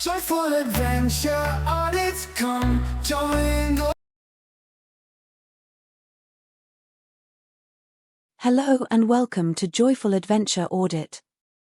Joyful adventure on its come, join the... Hello and welcome to Joyful Adventure Audit.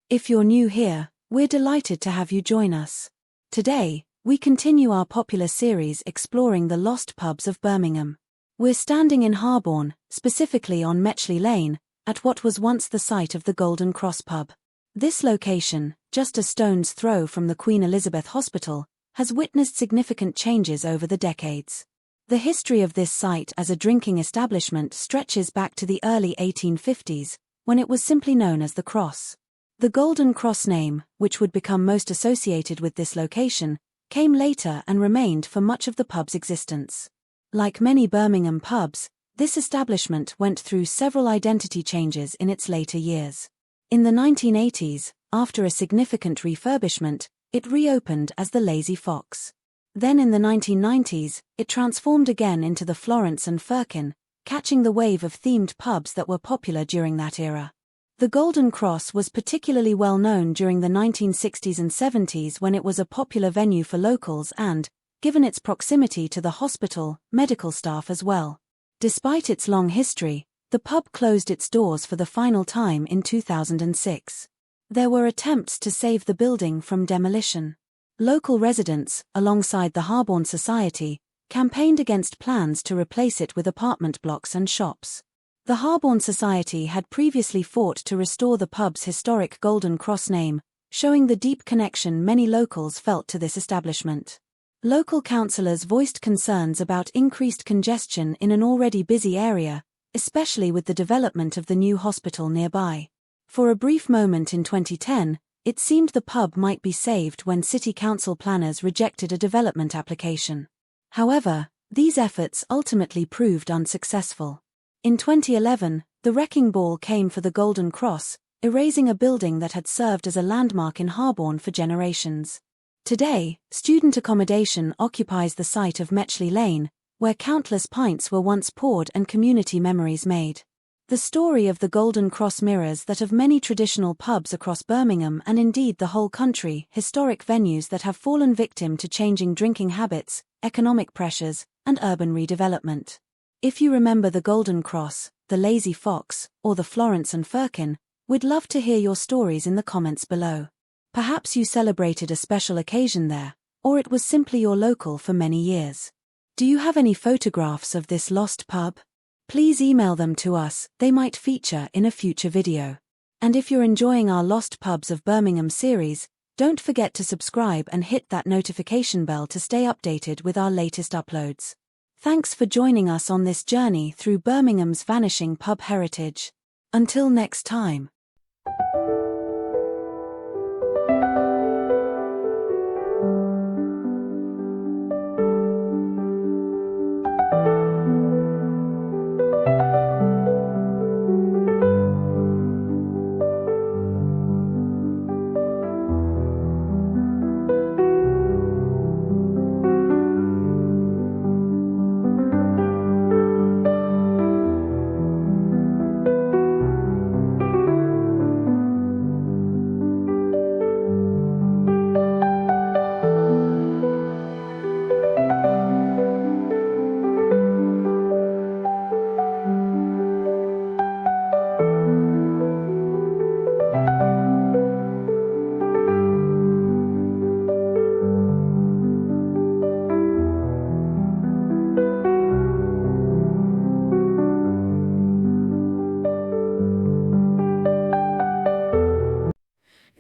If you're new here, we're delighted to have you join us. Today, we continue our popular series exploring the lost pubs of Birmingham. We're standing in Harborne, specifically on Metchley Lane, at what was once the site of the Golden Cross pub. This location, just a stone's throw from the Queen Elizabeth Hospital, has witnessed significant changes over the decades. The history of this site as a drinking establishment stretches back to the early 1850s, when it was simply known as the Cross. The Golden Cross name, which would become most associated with this location, came later and remained for much of the pub's existence. Like many Birmingham pubs, this establishment went through several identity changes in its later years. In the 1980s, after a significant refurbishment, it reopened as the Lazy Fox. Then in the 1990s, it transformed again into the Florence and Firkin, catching the wave of themed pubs that were popular during that era. The Golden Cross was particularly well known during the 1960s and 70s when it was a popular venue for locals and, given its proximity to the hospital, medical staff as well. Despite its long history, the pub closed its doors for the final time in 2006. There were attempts to save the building from demolition. Local residents, alongside the Harborne Society, campaigned against plans to replace it with apartment blocks and shops. The Harborne Society had previously fought to restore the pub's historic Golden Cross name, showing the deep connection many locals felt to this establishment. Local councillors voiced concerns about increased congestion in an already busy area, especially with the development of the new hospital nearby. For a brief moment in 2010, it seemed the pub might be saved when city council planners rejected a development application. However, these efforts ultimately proved unsuccessful. In 2011, the wrecking ball came for the Golden Cross, erasing a building that had served as a landmark in Harborne for generations. Today, student accommodation occupies the site of Metchley Lane, where countless pints were once poured and community memories made. The story of the Golden Cross mirrors that of many traditional pubs across Birmingham and indeed the whole country, historic venues that have fallen victim to changing drinking habits, economic pressures, and urban redevelopment. If you remember the Golden Cross, the Lazy Fox, or the Florence and Firkin, we'd love to hear your stories in the comments below. Perhaps you celebrated a special occasion there, or it was simply your local for many years. Do you have any photographs of this lost pub? Please email them to us, they might feature in a future video. And if you're enjoying our Lost Pubs of Birmingham series, don't forget to subscribe and hit that notification bell to stay updated with our latest uploads. Thanks for joining us on this journey through Birmingham's vanishing pub heritage. Until next time.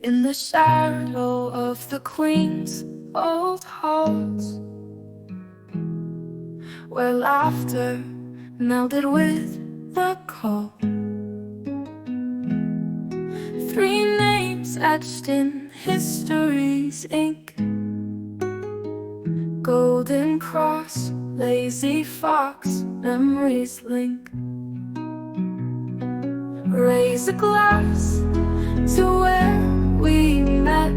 In the shadow of the Queen's old halls, where laughter melded with the cold, three names etched in history's ink: Golden Cross, Lazy Fox, memories link. Raise a glass to where we met,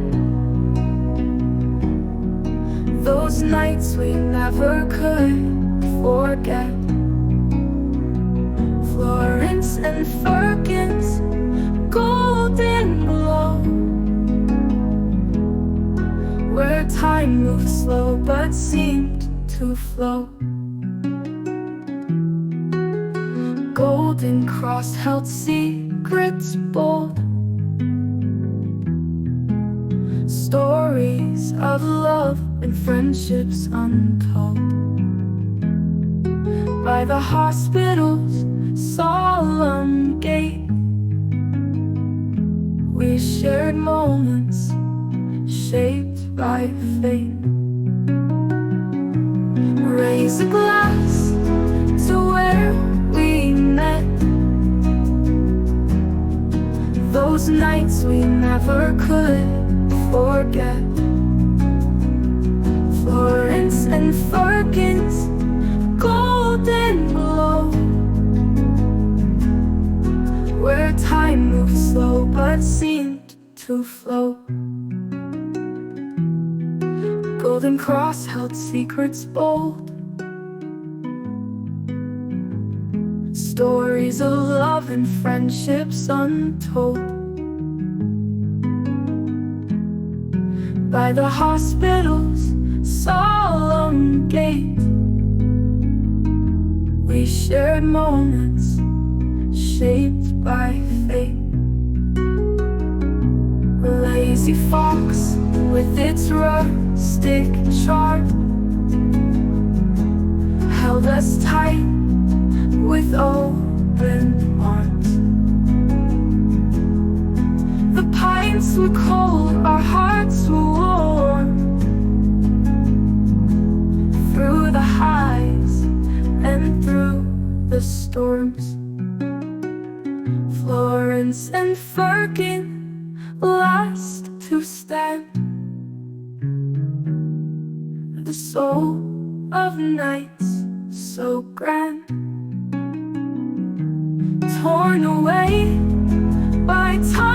those nights we never could forget. Florence and Firkin's golden glow, where time time moved slow but seemed to flow. Golden cross held secrets bold, stories of love and friendships untold. By the hospital's solemn gate, we shared moments shaped by fate. Raise a glass to where we met, those nights we never could forget. Florence and Firkin's golden glow, where time moved slow but seemed to flow. Golden cross held secrets bold, stories of love and friendships untold. By the hospital's solemn gate, we shared moments shaped by fate. A lazy fox with its rustic charm held us tight with open arms. The pines were cold, our hearts were warm, through the highs and through the storms. Florence and Firkin, last to stand, the soul of nights so grand, torn away by time